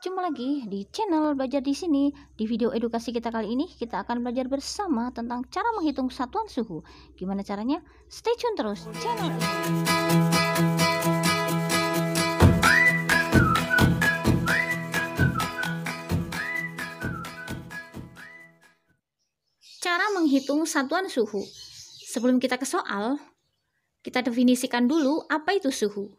Jumpa lagi di channel Belajar di Sini. Di video edukasi kita kali ini, kita akan belajar bersama tentang cara menghitung satuan suhu. Gimana caranya? Stay tune terus channel ini. Cara menghitung satuan suhu. Sebelum kita ke soal, kita definisikan dulu apa itu suhu.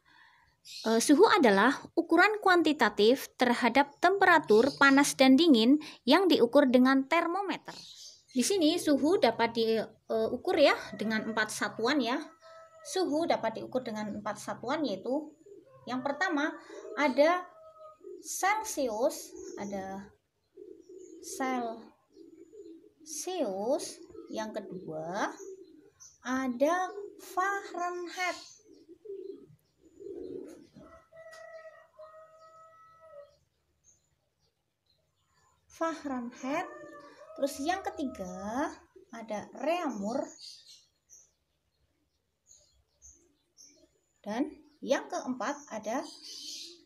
Suhu adalah ukuran kuantitatif terhadap temperatur panas dan dingin yang diukur dengan termometer. Di sini suhu dapat diukur ya dengan 4 satuan ya. Suhu dapat diukur dengan 4 satuan, yaitu yang pertama ada Celsius, yang kedua ada Fahrenheit. Terus yang ketiga ada Reaumur, dan yang keempat ada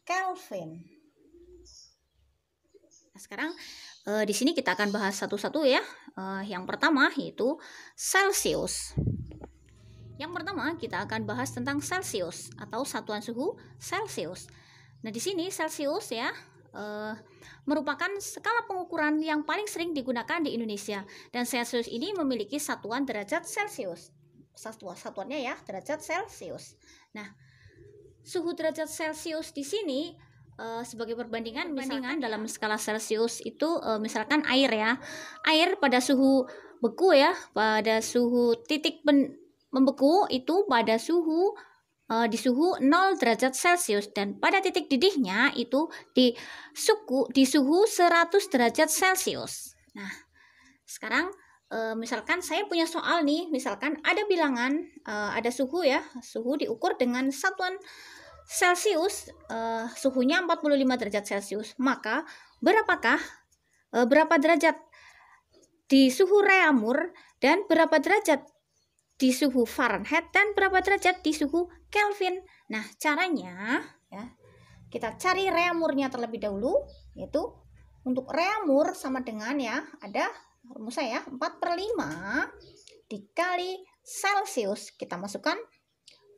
Kelvin. Nah, sekarang di sini kita akan bahas satu-satu ya. Yang pertama yaitu Celsius. Yang pertama kita akan bahas tentang Celsius atau satuan suhu Celsius. Nah, di sini Celsius ya merupakan skala pengukuran yang paling sering digunakan di Indonesia, dan Celsius ini memiliki satuan derajat Celsius. Satuannya ya derajat Celsius. Nah, suhu derajat Celsius di sini sebagai perbandingan dalam skala Celsius itu misalkan air ya. Air pada suhu beku ya, pada suhu titik membeku itu pada suhu di suhu 0 derajat Celcius, dan pada titik didihnya itu di suhu 100 derajat Celcius. Nah, sekarang misalkan saya punya soal nih, misalkan ada bilangan ada suhu ya, suhu diukur dengan satuan Celcius, suhunya 45 derajat Celcius. Maka berapa derajat di suhu Reaumur, dan berapa derajat di suhu Fahrenheit, dan berapa derajat di suhu Kelvin. Nah, caranya ya, kita cari Reaumurnya terlebih dahulu, yaitu untuk Reaumur sama dengan ya, ada rumusnya ya, 4/5 dikali Celsius. Kita masukkan,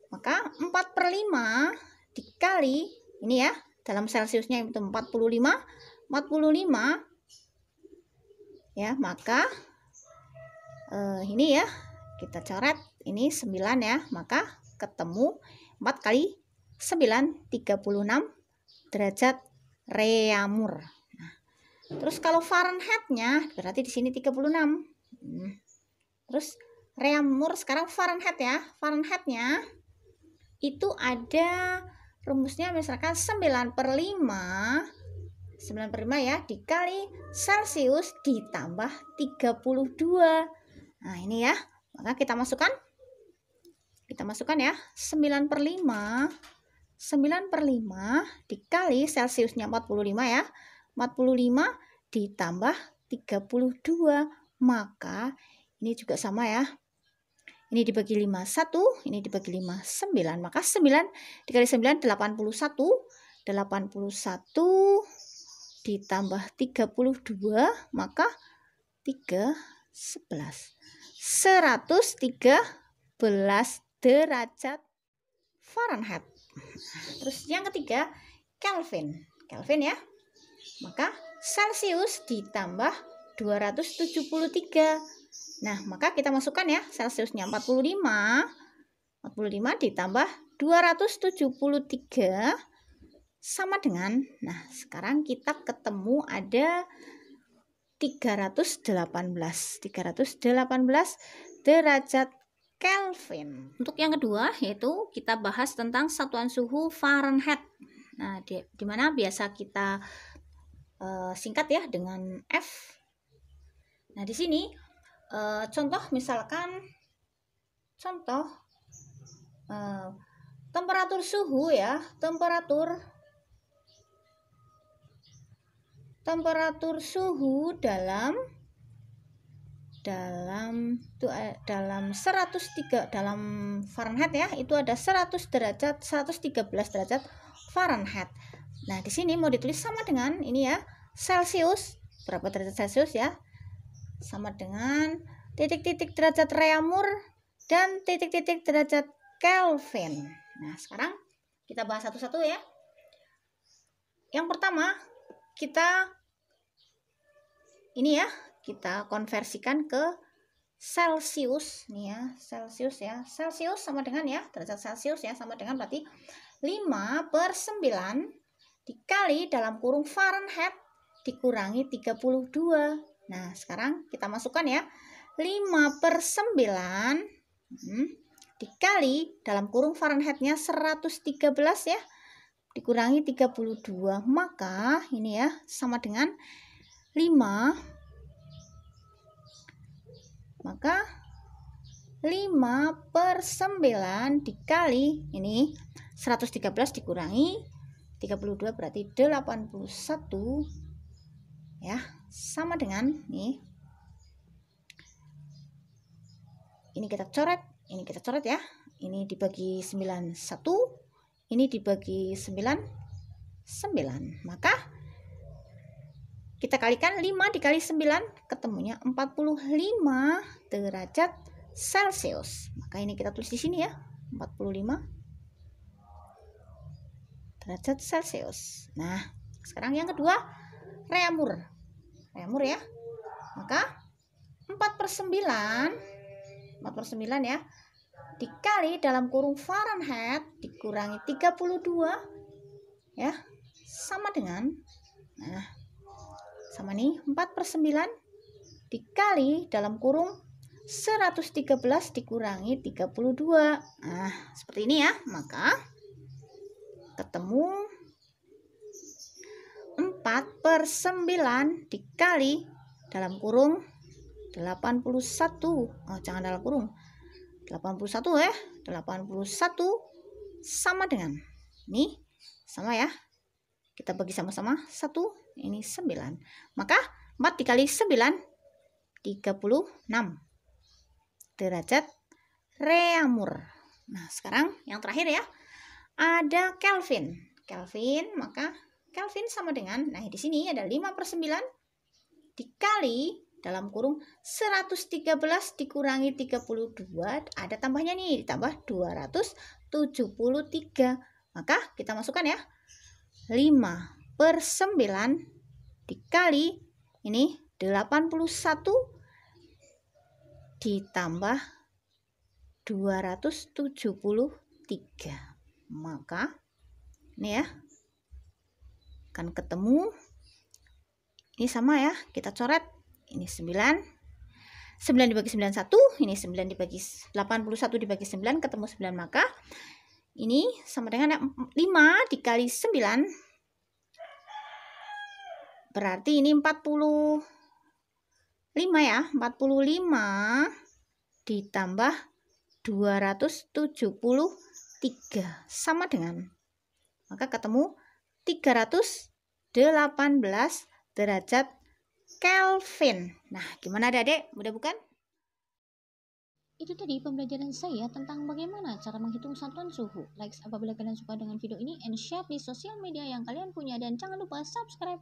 maka 4/5 dikali ini ya, dalam Celsiusnya itu 45 ya, maka ini ya kita coret ini 9 ya, maka ketemu 4 kali 9 36 derajat Reaumur. Nah, terus kalau Fahrenheitnya berarti di sini 36. Terus Reaumur, sekarang Fahrenheit ya. Fahrenheitnya itu ada rumusnya misalkan 9/5 ya dikali Celsius ditambah 32. Nah, ini ya. Maka kita masukkan ya, 9/5 dikali Celsiusnya 45 ya, 45 ditambah 32, maka ini juga sama ya, ini dibagi 5 1, ini dibagi 5 9, maka 9 dikali 9 81 ditambah 32, maka 3 11 113 derajat Fahrenheit. Terus yang ketiga Kelvin ya, maka Celsius ditambah 273. Nah, maka kita masukkan ya, Celsiusnya 45 ditambah 273 sama dengan, nah sekarang kita ketemu ada 318 derajat Kelvin. Untuk yang kedua yaitu kita bahas tentang satuan suhu Fahrenheit. Nah, di mana biasa kita singkat ya dengan F. Nah, di sini contoh misalkan temperatur suhu ya, temperatur suhu dalam 103 dalam Fahrenheit ya, itu ada 113 derajat Fahrenheit. Nah, di sini mau ditulis sama dengan ini ya, Celsius. Berapa derajat Celsius ya? Sama dengan titik-titik derajat Reaumur dan titik-titik derajat Kelvin. Nah, sekarang kita bahas satu-satu ya. Yang pertama, kita ini ya, kita konversikan ke Celsius nih ya, Celsius ya. Celsius sama dengan ya, derajat Celsius ya, sama dengan berarti 5/9 dikali dalam kurung Fahrenheit dikurangi 32. Nah, sekarang kita masukkan ya. 5/9 dikali dalam kurung Fahrenheitnya 113 ya, dikurangi 32. Maka ini ya, sama dengan 5. Maka 5/9 dikali ini 113 dikurangi 32 berarti 81 ya, sama dengan nih. Ini kita coret ya. Ini dibagi 91, ini dibagi 9. Maka kita kalikan 5 dikali 9, ketemunya 45 derajat Celcius. Maka ini kita tulis di sini ya, 45 derajat Celcius. Nah, sekarang yang kedua, Reaumur ya. Maka 4/9 ya, dikali dalam kurung Fahrenheit dikurangi 32 ya, sama dengan, nah, sama nih, 4/9 dikali dalam kurung 113 dikurangi 32. Nah, seperti ini ya. Maka ketemu 4/9 dikali dalam kurung 81. Oh, jangan dalam kurung. 81 ya. 81 sama dengan ini, sama ya. Kita bagi sama-sama 1, ini 9. Maka 4 dikali 9 36 derajat Reaumur. Nah, sekarang yang terakhir ya, ada Kelvin. Maka Kelvin sama dengan, nah di sini ada 5/9 dikali dalam kurung 113 dikurangi 32, ada tambahnya nih, ditambah 273. Maka kita masukkan ya, 5/9 dikali ini 81 ditambah 273. Maka ini ya, akan ketemu ini sama ya, kita coret. Ini 9 dibagi 91, ini 9 dibagi 81 dibagi 9, ketemu 9. Maka ini sama dengan 5 dikali 9 berarti ini 45 ya, 45 ditambah 273 sama dengan, maka ketemu 318 derajat Kelvin. Nah, gimana adik-adik? Mudah bukan? Itu tadi pembelajaran saya tentang bagaimana cara menghitung satuan suhu. Like apabila kalian suka dengan video ini and share di sosial media yang kalian punya, dan jangan lupa subscribe.